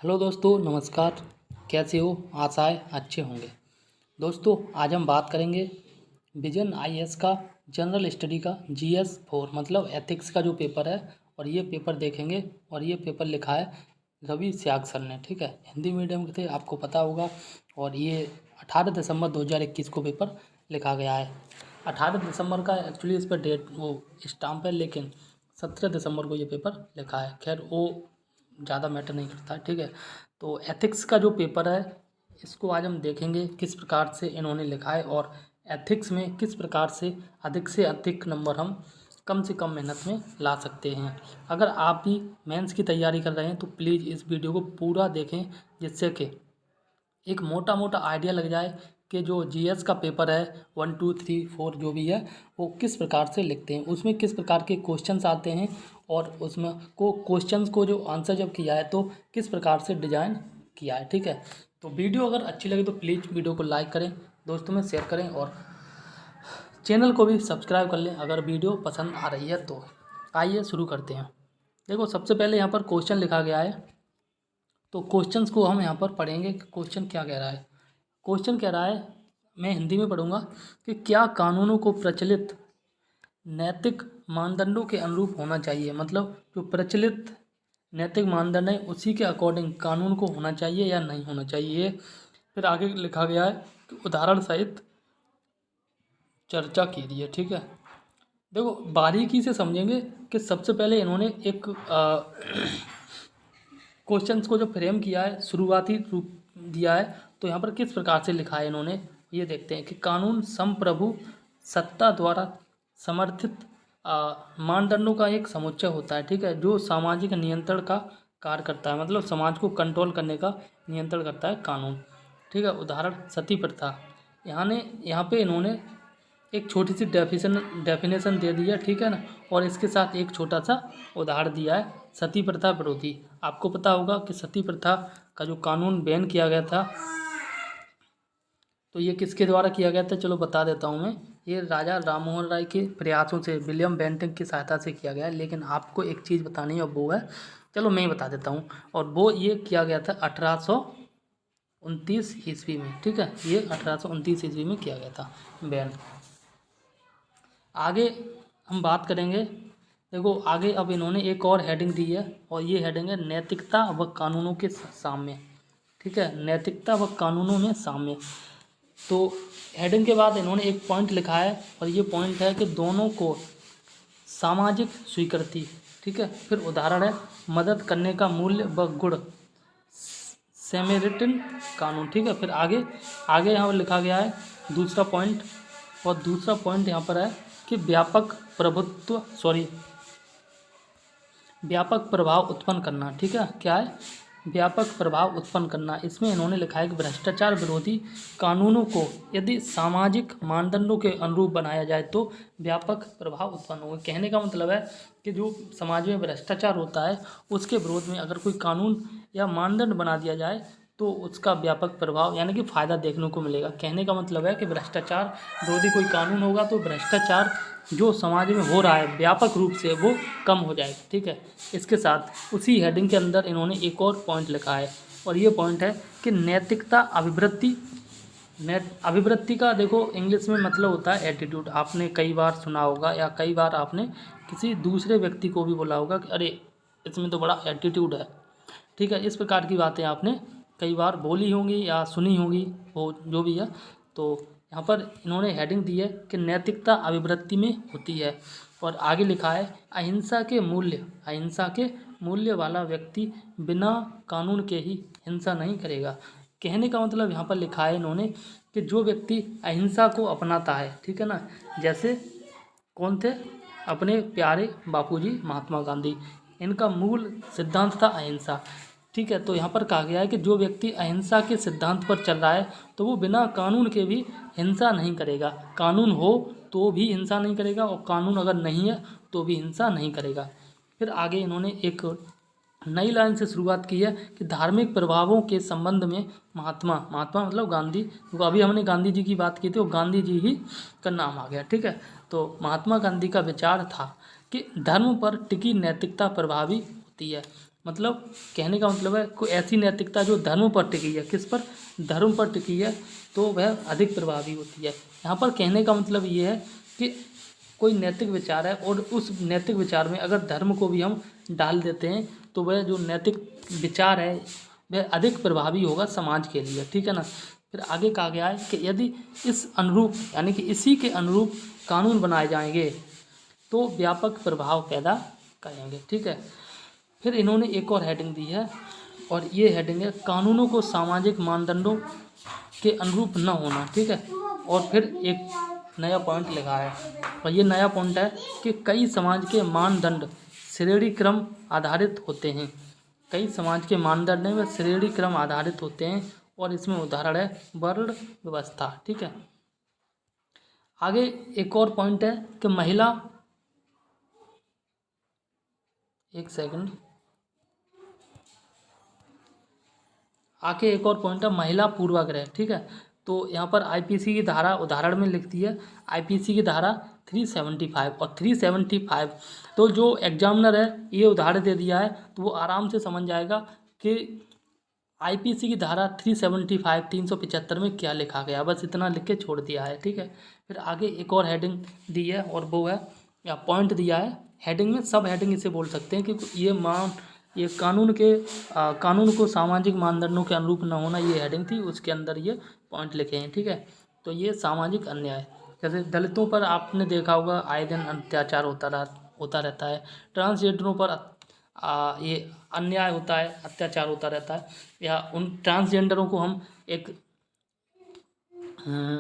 Hello दोस्तों, नमस्कार। कैसे हो? आशा है अच्छे होंगे। दोस्तों, आज हम बात करेंगे विजन आईएएस का जनरल स्टडी का जीएस 4 मतलब एथिक्स का जो पेपर है। और ये पेपर देखेंगे और ये पेपर लिखा है रवि स्याग सर ने। ठीक है, हिंदी मीडियम के थे, आपको पता होगा। और ये 18 दिसंबर 2021 को पेपर लिखा गया है। 18 दिसंबर का एक्चुअली इस पर डेट वो स्टाम्प है, लेकिन 17 दिसंबर को ये पेपर लिखा है। खैर, वो ज़्यादा मैटर नहीं करता है। ठीक है, तो एथिक्स का जो पेपर है इसको आज हम देखेंगे किस प्रकार से इन्होंने लिखा है और एथिक्स में किस प्रकार से अधिक नंबर हम कम से कम मेहनत में ला सकते हैं। अगर आप भी मेंस की तैयारी कर रहे हैं तो प्लीज़ इस वीडियो को पूरा देखें, जिससे कि एक मोटा मोटा आइडिया लग जाए कि जो जीएस का पेपर है 1 2 3 4 जो भी है वो किस प्रकार से लिखते हैं, उसमें किस प्रकार के क्वेश्चंस आते हैं और उसमें को क्वेश्चंस को जो आंसर जब किया है तो किस प्रकार से डिजाइन किया है। ठीक है, तो वीडियो अगर अच्छी लगे तो प्लीज़ वीडियो को लाइक करें, दोस्तों में शेयर करें और चैनल को भी सब्सक्राइब कर लें अगर वीडियो पसंद आ रही है तो। आइए शुरू करते हैं। देखो, सबसे पहले यहाँ पर क्वेश्चन लिखा गया है, तो क्वेश्चंस को हम यहाँ पर पढ़ेंगे कि क्वेश्चन क्या कह रहा है। क्वेश्चन कह रहा है, मैं हिंदी में पढ़ूंगा, कि क्या कानूनों को प्रचलित नैतिक मानदंडों के अनुरूप होना चाहिए। मतलब जो प्रचलित नैतिक मानदंड है उसी के अकॉर्डिंग कानून को होना चाहिए या नहीं होना चाहिए। फिर आगे लिखा गया है कि उदाहरण सहित चर्चा कीजिए। ठीक है, देखो बारीकी से समझेंगे कि सबसे पहले इन्होंने एक क्वेश्चंस को जो फ्रेम किया है, शुरुआती रूप दिया है, तो यहाँ पर किस प्रकार से लिखा है इन्होंने, ये देखते हैं कि कानून संप्रभु सत्ता द्वारा समर्थित मानदंडों का एक समुच्चय होता है। ठीक है, जो सामाजिक नियंत्रण का कार्य करता है, मतलब समाज को कंट्रोल करने का नियंत्रण करता है कानून। ठीक है, उदाहरण सती प्रथा। यहाँ पे इन्होंने एक छोटी सी डेफिनेशन दे दी है। ठीक है ना, और इसके साथ एक छोटा सा उदाहरण दिया है सती प्रथा विरोधी। आपको पता होगा कि सती प्रथा का जो कानून बैन किया गया था, तो ये किसके द्वारा किया गया था, चलो बता देता हूँ मैं। ये राजा राममोहन राय के प्रयासों से, विलियम बेंटिक की सहायता से किया गया है। लेकिन आपको एक चीज़ बतानी है, वो है, चलो मैं ही बता देता हूँ। और वो ये किया गया था 1829 ईस्वी में। ठीक है, ये 1829 ईस्वी में किया गया था बैन। आगे हम बात करेंगे। देखो आगे अब इन्होंने एक और हेडिंग दी है, और ये हेडिंग है नैतिकता व कानूनों के साम्य। ठीक है, नैतिकता व कानूनों में साम्य। तो हेडिंग के बाद इन्होंने एक पॉइंट लिखा है, और ये पॉइंट है कि दोनों को सामाजिक स्वीकृति। ठीक है, फिर उदाहरण है मदद करने का मूल्य व गुण, सैमेरिटन कानून। ठीक है, फिर आगे आगे यहाँ पर लिखा गया है दूसरा पॉइंट, और दूसरा पॉइंट यहाँ पर है कि व्यापक प्रभाव उत्पन्न करना। ठीक है, क्या है? व्यापक प्रभाव उत्पन्न करना। इसमें इन्होंने लिखा है कि भ्रष्टाचार विरोधी कानूनों को यदि सामाजिक मानदंडों के अनुरूप बनाया जाए तो व्यापक प्रभाव उत्पन्न होगा। कहने का मतलब है कि जो समाज में भ्रष्टाचार होता है उसके विरोध में अगर कोई कानून या मानदंड बना दिया जाए तो उसका व्यापक प्रभाव यानी कि फ़ायदा देखने को मिलेगा। कहने का मतलब है कि भ्रष्टाचार विरोधी कोई कानून होगा तो भ्रष्टाचार जो समाज में हो रहा है व्यापक रूप से वो कम हो जाएगा। ठीक है, इसके साथ उसी हेडिंग के अंदर इन्होंने एक और पॉइंट लिखा है, और ये पॉइंट है कि नैतिकता अभिवृत्ति का देखो इंग्लिश में मतलब होता है एटीट्यूड। आपने कई बार सुना होगा या कई बार आपने किसी दूसरे व्यक्ति को भी बोला होगा कि अरे इसमें तो बड़ा एटीट्यूड है। ठीक है, इस प्रकार की बातें आपने कई बार बोली होंगी या सुनी होंगी, वो जो भी है। तो यहाँ पर इन्होंने हेडिंग दी है कि नैतिकता अभिवृत्ति में होती है, और आगे लिखा है अहिंसा के मूल्य वाला व्यक्ति बिना कानून के ही हिंसा नहीं करेगा। कहने का मतलब यहाँ पर लिखा है इन्होंने कि जो व्यक्ति अहिंसा को अपनाता है, ठीक है ना, जैसे कौन थे, अपने प्यारे बापूजी महात्मा गांधी, इनका मूल सिद्धांत था अहिंसा। ठीक है, तो यहाँ पर कहा गया है कि जो व्यक्ति अहिंसा के सिद्धांत पर चल रहा है तो वो बिना कानून के भी हिंसा नहीं करेगा। कानून हो तो भी हिंसा नहीं करेगा, और कानून अगर नहीं है तो भी हिंसा नहीं करेगा। फिर आगे इन्होंने एक नई लाइन से शुरुआत की है कि धार्मिक प्रभावों के संबंध में महात्मा मतलब गांधी, तो अभी हमने गांधी जी की बात की थी, वो गांधी जी ही का नाम आ गया। ठीक है, तो महात्मा गांधी का विचार था कि धर्म पर टिकी नैतिकता प्रभावी होती है। मतलब कहने का मतलब है कोई ऐसी नैतिकता जो धर्म पर टिकी है, किस पर, धर्म पर टिकी है, तो वह अधिक प्रभावी होती है। यहाँ पर कहने का मतलब ये है कि कोई नैतिक विचार है और उस नैतिक विचार में अगर धर्म को भी हम डाल देते हैं तो वह जो नैतिक विचार है वह अधिक प्रभावी होगा समाज के लिए, ठीक है ना। फिर आगे कहा गया है कि यदि इस अनुरूप यानी कि इसी के अनुरूप कानून बनाए जाएंगे तो व्यापक प्रभाव पैदा करेंगे, ठीक है। फिर इन्होंने एक और हेडिंग दी है और ये हेडिंग है कानूनों को सामाजिक मानदंडों के अनुरूप न होना, ठीक है। और फिर एक नया पॉइंट लिखा है और ये नया पॉइंट है कि कई समाज के मानदंड श्रेणी क्रम आधारित होते हैं। कई समाज के मानदंड में श्रेणी क्रम आधारित होते हैं और इसमें उदाहरण है वर्ण व्यवस्था, ठीक है। आगे एक और पॉइंट है कि महिला, एक सेकंड, आगे एक और पॉइंट है महिला पूर्वाग्रह, ठीक है। तो यहाँ पर आईपीसी की धारा उदाहरण में लिखती है, आईपीसी की धारा 375 और 375, तो जो एग्जामिनर है ये उदाहरण दे दिया है तो वो आराम से समझ जाएगा कि आईपीसी की धारा 375 375 में क्या लिखा गया, बस इतना लिख के छोड़ दिया है, ठीक है। फिर आगे एक और हेडिंग दी है और वो है या पॉइंट दिया है, हेडिंग में सब हेडिंग इसे बोल सकते हैं कि ये कानून को सामाजिक मानदंडों के अनुरूप न होना, ये हेडिंग थी, उसके अंदर ये पॉइंट लिखे हैं, ठीक है। तो ये सामाजिक अन्याय, जैसे दलितों पर आपने देखा होगा आए दिन अत्याचार होता रहता है, ट्रांसजेंडरों पर ये अन्याय होता है, अत्याचार होता रहता है, या उन ट्रांसजेंडरों को हम एक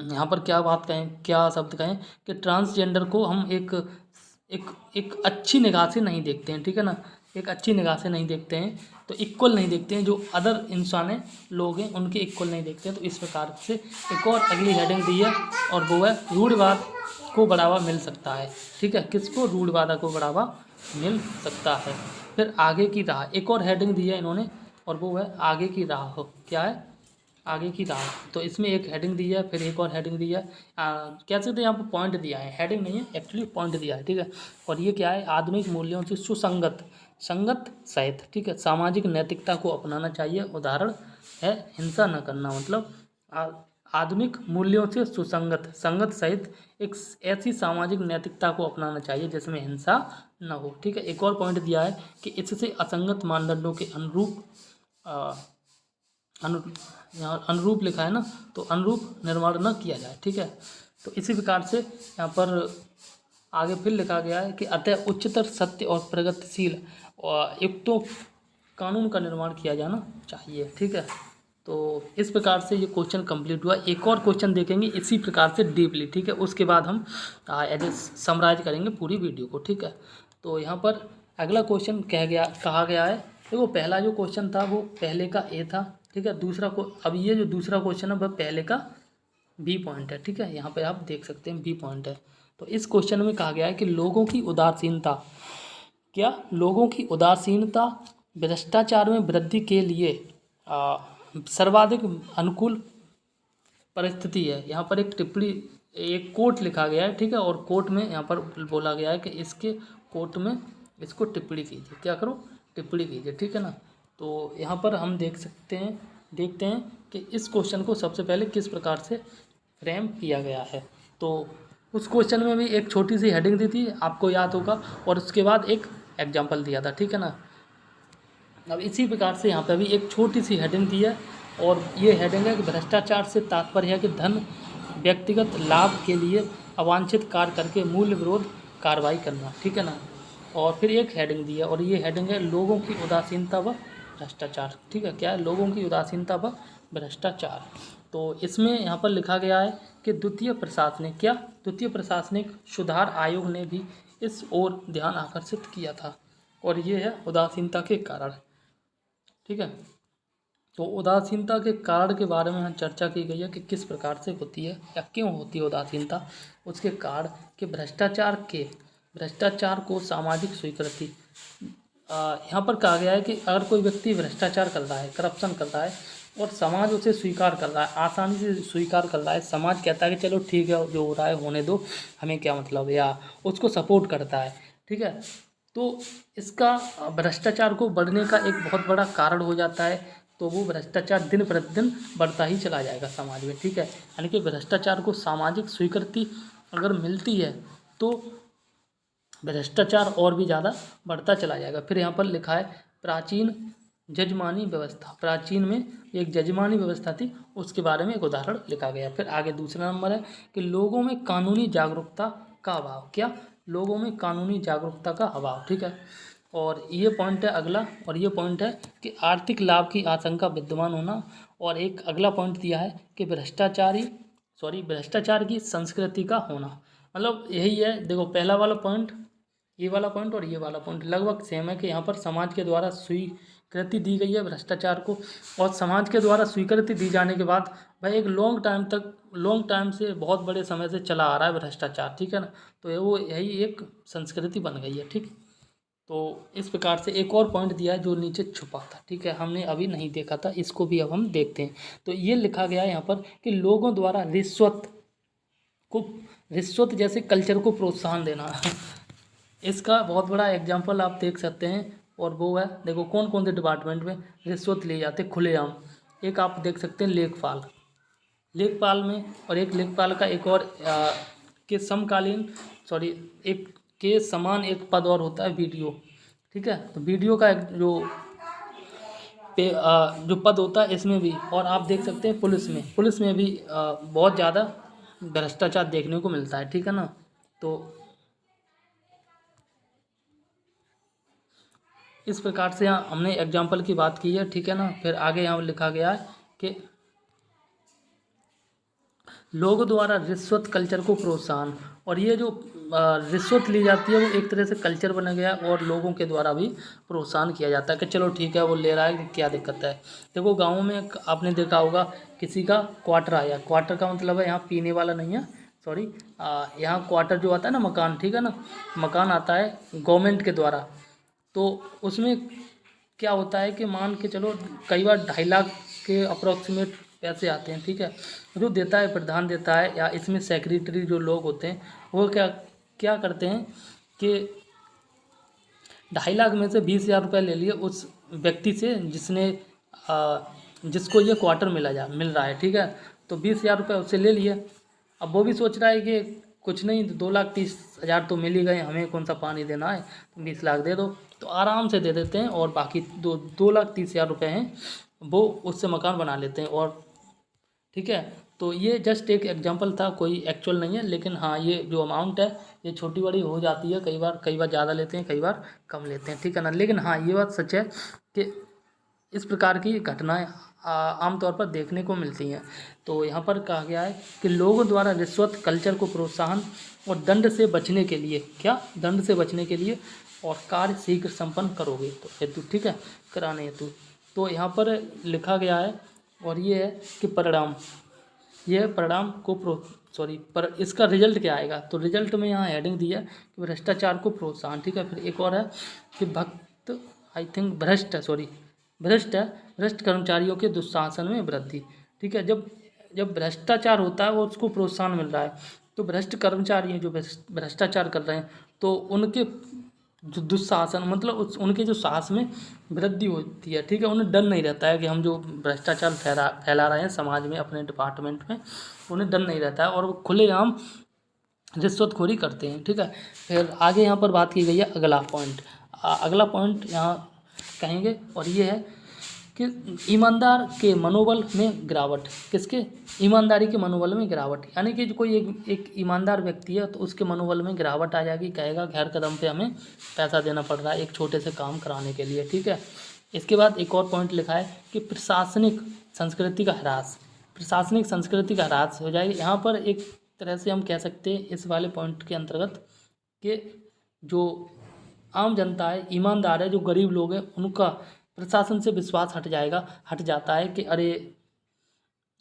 यहाँ पर क्या बात कहें, क्या शब्द कहें कि ट्रांसजेंडर को हम एक अच्छी निगाह से नहीं देखते हैं, ठीक है ना, एक अच्छी निगाह से नहीं देखते हैं, तो इक्वल नहीं देखते हैं, जो अदर इंसान हैं लोग हैं उनके इक्वल नहीं देखते हैं। तो इस प्रकार से एक और अगली हेडिंग दी है और वो है रूढ़िवाद को बढ़ावा मिल सकता है, ठीक है, किसको, रूढ़िवाद को बढ़ावा मिल सकता है। फिर आगे की राह, एक और हेडिंग दी है इन्होंने और वो है आगे की राह, क्या है, आगे की राह। तो इसमें एक हेडिंग दी है, फिर एक और हेडिंग दी है, कह सकते हैं यहाँ पर पॉइंट दिया है, हेडिंग नहीं है एक्चुअली, पॉइंट दिया है, ठीक है। और ये क्या है, आधुनिक मूल्यों से संगत सहित, ठीक है, सामाजिक नैतिकता को अपनाना चाहिए। उदाहरण है हिंसा न करना, मतलब आधुनिक मूल्यों से संगत सहित एक ऐसी सामाजिक नैतिकता को अपनाना चाहिए जिसमें हिंसा न हो, ठीक है। एक और पॉइंट दिया है कि इससे असंगत मानदंडों के यहाँ अनुरूप लिखा है ना, तो अनुरूप निर्माण न किया जाए, ठीक है। तो इसी प्रकार से यहाँ पर आगे फिर लिखा गया है कि अतः उच्चतर सत्य और प्रगतिशील और युक्तों कानून का निर्माण किया जाना चाहिए, ठीक है। तो इस प्रकार से ये क्वेश्चन कंप्लीट हुआ। एक और क्वेश्चन देखेंगे इसी प्रकार से डीपली, ठीक है, उसके बाद हम एज ए समराइज करेंगे पूरी वीडियो को, ठीक है। तो यहाँ पर अगला क्वेश्चन कहा गया है, देखो पहला जो क्वेश्चन था वो पहले का ए था, ठीक है, अब ये जो दूसरा क्वेश्चन है वह पहले का बी पॉइंट है, ठीक है, यहाँ पे आप देख सकते हैं बी पॉइंट है। तो इस क्वेश्चन में कहा गया है कि लोगों की उदासीनता भ्रष्टाचार में वृद्धि के लिए सर्वाधिक अनुकूल परिस्थिति है। यहाँ पर एक टिप्पणी, एक कोट लिखा गया है, ठीक है, और कोट में यहाँ पर बोला गया है कि इसके कोट में इसको टिप्पणी कीजिए, क्या करो, टिप्पणी कीजिए, ठीक है ना। तो यहाँ पर हम देखते हैं कि इस क्वेश्चन को सबसे पहले किस प्रकार से फ्रेम किया गया है। तो उस क्वेश्चन में भी एक छोटी सी हेडिंग दी थी, आपको याद होगा, और उसके बाद एक एग्जाम्पल दिया था, ठीक है ना। अब इसी प्रकार से यहाँ पे भी एक छोटी सी हेडिंग दी है और ये हेडिंग है कि भ्रष्टाचार से तात्पर्य है कि धन व्यक्तिगत लाभ के लिए अवांछित कार्य करके मूल्य विरोध कार्रवाई करना, ठीक है ना। और फिर एक हेडिंग दी है और ये हेडिंग है लोगों की उदासीनता व भ्रष्टाचार, ठीक है, क्या है, लोगों की उदासीनता व भ्रष्टाचार। तो इसमें यहाँ पर लिखा गया है कि द्वितीय प्रशासनिक सुधार आयोग ने भी इस ओर ध्यान आकर्षित किया था और ये है उदासीनता के कारण, ठीक है। तो उदासीनता के कारण के बारे में चर्चा की गई है कि किस प्रकार से होती है या क्यों होती है उदासीनता, उसके कारण कि भ्रष्टाचार को सामाजिक स्वीकृति, यहाँ पर कहा गया है कि अगर कोई व्यक्ति भ्रष्टाचार कर रहा है, करप्शन कर रहा है और समाज उसे स्वीकार कर रहा है, आसानी से स्वीकार कर रहा है, समाज कहता है कि चलो ठीक है जो हो रहा है होने दो, हमें क्या मतलब, या उसको सपोर्ट करता है, ठीक है, तो इसका भ्रष्टाचार को बढ़ने का एक बहुत बड़ा कारण हो जाता है। तो वो भ्रष्टाचार दिन प्रतिदिन बढ़ता ही चला जाएगा समाज में, ठीक है। यानी कि भ्रष्टाचार को सामाजिक स्वीकृति अगर मिलती है तो भ्रष्टाचार और भी ज़्यादा बढ़ता चला जाएगा। फिर यहाँ पर लिखा है प्राचीन जजमानी व्यवस्था। प्राचीन में एक जजमानी व्यवस्था थी, उसके बारे में एक उदाहरण लिखा गया। फिर आगे दूसरा नंबर है कि लोगों में कानूनी जागरूकता का अभाव। क्या? लोगों में कानूनी जागरूकता का अभाव, ठीक है। और ये पॉइंट है अगला, और ये पॉइंट है कि आर्थिक लाभ की आशंका विद्यमान होना। और एक अगला पॉइंट दिया है कि भ्रष्टाचार की संस्कृति का होना। मतलब यही है, देखो पहला वाला पॉइंट, ये वाला पॉइंट और ये वाला पॉइंट लगभग सेम है कि यहाँ पर समाज के द्वारा स्वीकृति दी गई है भ्रष्टाचार को, और समाज के द्वारा स्वीकृति दी जाने के बाद भाई एक लॉन्ग टाइम से बहुत बड़े समय से चला आ रहा है भ्रष्टाचार, ठीक है ना। तो ये वो यही एक संस्कृति बन गई है, ठीक। तो इस प्रकार से एक और पॉइंट दिया है जो नीचे छुपा था, ठीक है, हमने अभी नहीं देखा था, इसको भी अब हम देखते हैं। तो ये लिखा गया है यहाँ पर कि लोगों द्वारा रिश्वत जैसे कल्चर को प्रोत्साहन देना। इसका बहुत बड़ा एग्जाम्पल आप देख सकते हैं, और वो है, देखो कौन कौन से डिपार्टमेंट में रिश्वत ली जाती है खुलेआम। एक आप देख सकते हैं लेखपाल में, और एक लेखपाल का एक और के समकालीन सॉरी एक के समान एक पद और होता है वीडियो, ठीक है। तो वीडियो का एक जो पद होता है इसमें भी, और आप देख सकते हैं पुलिस में भी बहुत ज़्यादा भ्रष्टाचार देखने को मिलता है, ठीक है ना। तो इस प्रकार से यहाँ हमने एग्जाम्पल की बात की है, ठीक है ना। फिर आगे यहाँ लिखा गया है कि लोगों द्वारा रिश्वत कल्चर को प्रोत्साहन। और ये जो रिश्वत ली जाती है वो एक तरह से कल्चर बन गया, और लोगों के द्वारा भी प्रोत्साहन किया जाता है कि चलो ठीक है वो ले रहा है, क्या दिक्कत है। देखो गाँव में आपने देखा होगा किसी का क्वार्टर आया, क्वार्टर का मतलब है यहाँ पीने वाला नहीं है, सॉरी, यहाँ क्वार्टर जो आता है ना, मकान, ठीक है ना, मकान आता है गवर्नमेंट के द्वारा। तो उसमें क्या होता है कि मान के चलो कई बार 2.5 लाख के अप्रोक्सीमेट पैसे आते हैं, ठीक है। जो देता है प्रधान देता है, या इसमें सेक्रेटरी जो लोग होते हैं वो क्या क्या करते हैं कि 2.5 लाख में से 20,000 रुपये ले लिए उस व्यक्ति से जिसको ये क्वार्टर मिल रहा है, ठीक है। तो 20,000 रुपये उससे ले लिए। अब वो भी सोच रहा है कि कुछ नहीं, 2,30,000 तो मिल ही गए, हमें कौन सा पानी देना है, तो 20 लाख दे दो, तो आराम से दे देते हैं। और बाकी 2,30,000 रुपये हैं वो उससे मकान बना लेते हैं, और ठीक है। तो ये जस्ट एक एग्जांपल था, कोई एक्चुअल नहीं है, लेकिन हाँ ये जो अमाउंट है ये छोटी बड़ी हो जाती है, कई बार ज़्यादा लेते हैं, कई बार कम लेते हैं, ठीक है ना। लेकिन हाँ ये बात सच है कि इस प्रकार की घटनाएं आमतौर पर देखने को मिलती हैं। तो यहाँ पर कहा गया है कि लोगों द्वारा रिश्वत कल्चर को प्रोत्साहन और दंड से बचने के लिए, क्या दंड से बचने के लिए, और कार्य शीघ्र संपन्न करोगे तो हेतु, ठीक है, कराने हेतु। तो यहाँ पर लिखा गया है, और ये है कि परिणाम को पर इसका रिजल्ट क्या आएगा। तो रिजल्ट में यहाँ हेडिंग दी है कि भ्रष्टाचार को प्रोत्साहन, ठीक है। फिर एक और है कि भ्रष्ट कर्मचारियों के दुशासन में वृद्धि, ठीक है। जब भ्रष्टाचार होता है और उसको प्रोत्साहन मिल रहा है, तो भ्रष्ट कर्मचारी हैं जो भ्रष्टाचार कर रहे हैं, तो उनके जो दुशासन मतलब उनके जो साहस में वृद्धि होती है, ठीक है। उन्हें डर नहीं रहता है कि हम जो भ्रष्टाचार फैला रहे हैं समाज में अपने डिपार्टमेंट में, उन्हें डर नहीं रहता है, और वो खुलेआम रिश्वतखोरी करते हैं, ठीक है। फिर आगे यहाँ पर बात की गई है अगला पॉइंट यहाँ कहेंगे, और ये है कि ईमानदार के मनोबल में गिरावट। किसके? ईमानदारी के मनोबल में गिरावट, यानी कि जो कोई एक ईमानदार व्यक्ति है तो उसके मनोबल में गिरावट आ जाएगी, कहेगा हर कदम पे हमें पैसा देना पड़ रहा है एक छोटे से काम कराने के लिए, ठीक है। इसके बाद एक और पॉइंट लिखा है कि प्रशासनिक संस्कृति का ह्रास हो जाएगी। यहाँ पर एक तरह से हम कह सकते हैं इस वाले पॉइंट के अंतर्गत कि जो आम जनता है, ईमानदार है, जो गरीब लोग हैं, उनका प्रशासन से विश्वास हट जाता है कि अरे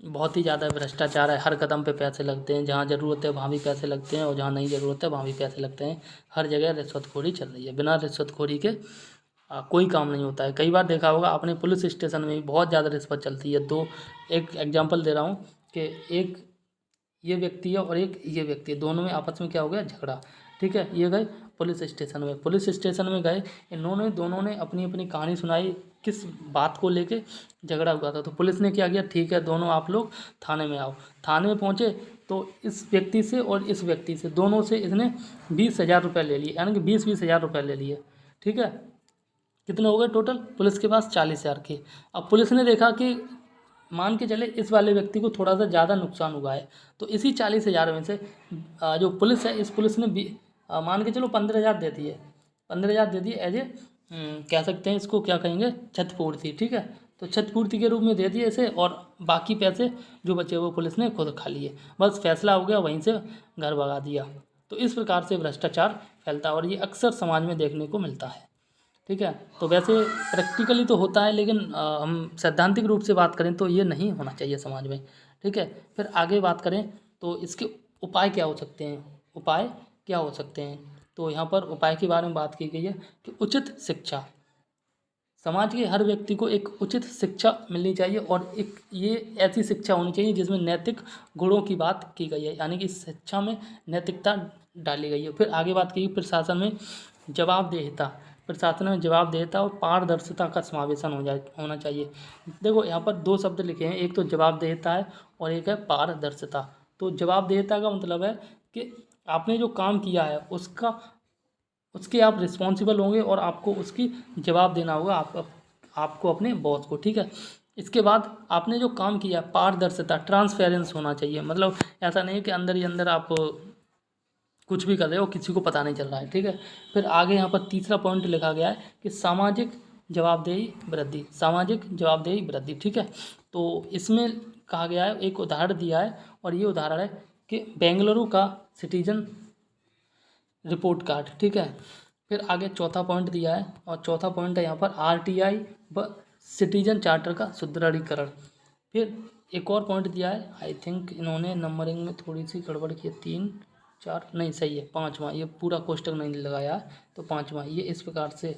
बहुत ही ज़्यादा भ्रष्टाचार है, हर कदम पे पैसे लगते हैं, जहाँ ज़रूरत है वहाँ भी पैसे लगते हैं, और जहाँ नहीं ज़रूरत है वहाँ भी पैसे लगते हैं। हर जगह रिश्वतखोरी चल रही है, बिना रिश्वतखोरी के कोई काम नहीं होता है। कई बार देखा होगा आपने पुलिस स्टेशन में भी बहुत ज़्यादा रिश्वत चलती है। तो एक एग्जाम्पल दे रहा हूँ कि एक ये व्यक्ति है और एक ये व्यक्ति है, दोनों में आपस में क्या हो गया, झगड़ा, ठीक है। ये गए पुलिस स्टेशन में। पुलिस स्टेशन में गए, इन्होंने दोनों ने अपनी अपनी कहानी सुनाई, किस बात को लेके झगड़ा हुआ था। तो पुलिस ने क्या किया, ठीक है दोनों आप लोग थाने में आओ। थाने में पहुँचे तो इस व्यक्ति से और इस व्यक्ति से, दोनों से इसने 20,000 रुपये ले लिए, यानी कि 20,000 रुपये ले लिए। ठीक है, कितने हो गए टोटल पुलिस के पास, 40,000 के। अब पुलिस ने देखा कि मान के चले इस वाले व्यक्ति को थोड़ा सा ज़्यादा नुकसान हुआ है, तो इसी 40,000 में से जो पुलिस है, इस पुलिस ने मान के चलो 15,000 दे दिए, 15,000 दे दिए एज ए कह सकते हैं इसको, क्या कहेंगे, क्षतिपूर्ति। ठीक है, तो क्षतिपूर्ति के रूप में दे दिए इसे, और बाकी पैसे जो बचे वो पुलिस ने खुद खा लिए। बस फैसला हो गया, वहीं से घर भगा दिया। तो इस प्रकार से भ्रष्टाचार फैलता है और ये अक्सर समाज में देखने को मिलता है। ठीक है, तो वैसे प्रैक्टिकली तो होता है, लेकिन हम सैद्धांतिक रूप से बात करें तो ये नहीं होना चाहिए समाज में। ठीक है, फिर आगे बात करें तो इसके उपाय क्या हो सकते हैं, उपाय क्या हो सकते हैं। तो यहाँ पर उपाय के बारे में बात की गई है कि उचित शिक्षा, समाज के हर व्यक्ति को एक उचित शिक्षा मिलनी चाहिए, और एक ये ऐसी शिक्षा होनी चाहिए जिसमें नैतिक गुणों की बात की गई है, यानी कि शिक्षा में नैतिकता डाली गई है। फिर आगे बात की प्रशासन में जवाबदेहिता, प्रशासन में जवाबदेहिता और पारदर्शिता का समावेशन होना चाहिए। देखो यहाँ पर दो शब्द लिखे हैं, एक तो जवाबदेहिता है और एक है पारदर्शिता। तो जवाबदेहिता का मतलब है कि आपने जो काम किया है उसके आप रिस्पॉन्सिबल होंगे और आपको उसकी जवाब देना होगा आपको अपने बॉस को। ठीक है, इसके बाद आपने जो काम किया, पारदर्शिता, ट्रांसपेरेंस होना चाहिए, मतलब ऐसा नहीं कि अंदर ही अंदर आप कुछ भी कर रहे हो, किसी को पता नहीं चल रहा है। ठीक है, फिर आगे यहाँ पर तीसरा पॉइंट लिखा गया है कि सामाजिक जवाबदेही वृद्धि, सामाजिक जवाबदेही वृद्धि। ठीक है, तो इसमें कहा गया है, एक उदाहरण दिया है, और ये उदाहरण है कि बेंगलुरु का सिटीजन रिपोर्ट कार्ड। ठीक है, फिर आगे चौथा पॉइंट दिया है, और चौथा पॉइंट है यहाँ पर RTI व सिटीजन चार्टर का सुदृढ़ीकरण। फिर एक और पॉइंट दिया है, आई थिंक इन्होंने नंबरिंग में थोड़ी सी गड़बड़ की है, 3 4 नहीं सही है, 5वां, ये पूरा कोष्टक नहीं लगाया, तो 5वां ये इस प्रकार से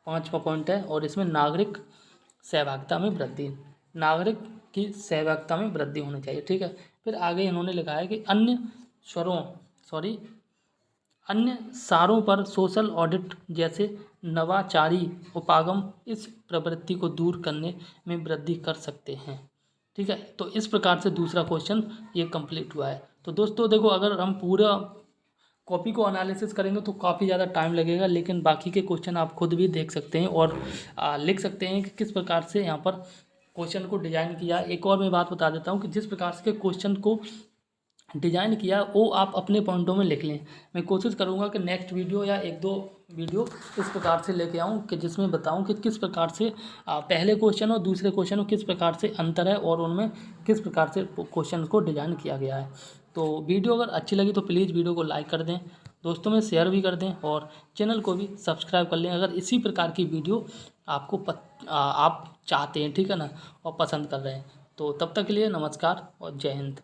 5वां पॉइंट है, और इसमें नागरिक सहभागिता में वृद्धि, नागरिक की सहभागिता में वृद्धि होनी चाहिए। ठीक है, फिर आगे इन्होंने लिखा है कि अन्य सारों पर सोशल ऑडिट जैसे नवाचारी उपागम इस प्रवृत्ति को दूर करने में वृद्धि कर सकते हैं। ठीक है, तो इस प्रकार से दूसरा क्वेश्चन ये कंप्लीट हुआ है। तो दोस्तों देखो, अगर हम पूरा कॉपी को एनालिसिस करेंगे तो काफ़ी ज़्यादा टाइम लगेगा, लेकिन बाकी के क्वेश्चन आप खुद भी देख सकते हैं और लिख सकते हैं कि किस प्रकार से यहाँ पर क्वेश्चन को डिजाइन किया। एक और मैं बात बता देता हूँ कि जिस प्रकार से क्वेश्चन को डिजाइन किया वो आप अपने पॉइंटों में लिख लें। मैं कोशिश करूंगा कि नेक्स्ट वीडियो या 1-2 वीडियो इस प्रकार से लेके आऊं कि जिसमें बताऊं कि किस प्रकार से पहले क्वेश्चन और दूसरे क्वेश्चन में किस प्रकार से अंतर है और उनमें किस प्रकार से क्वेश्चन को डिजाइन किया गया है। तो वीडियो अगर अच्छी लगी तो प्लीज़ वीडियो को लाइक कर दें, दोस्तों में शेयर भी कर दें, और चैनल को भी सब्सक्राइब कर लें अगर इसी प्रकार की वीडियो आप चाहते हैं। ठीक है ना, और पसंद कर रहे हैं। तो तब तक के लिए नमस्कार और जय हिंद।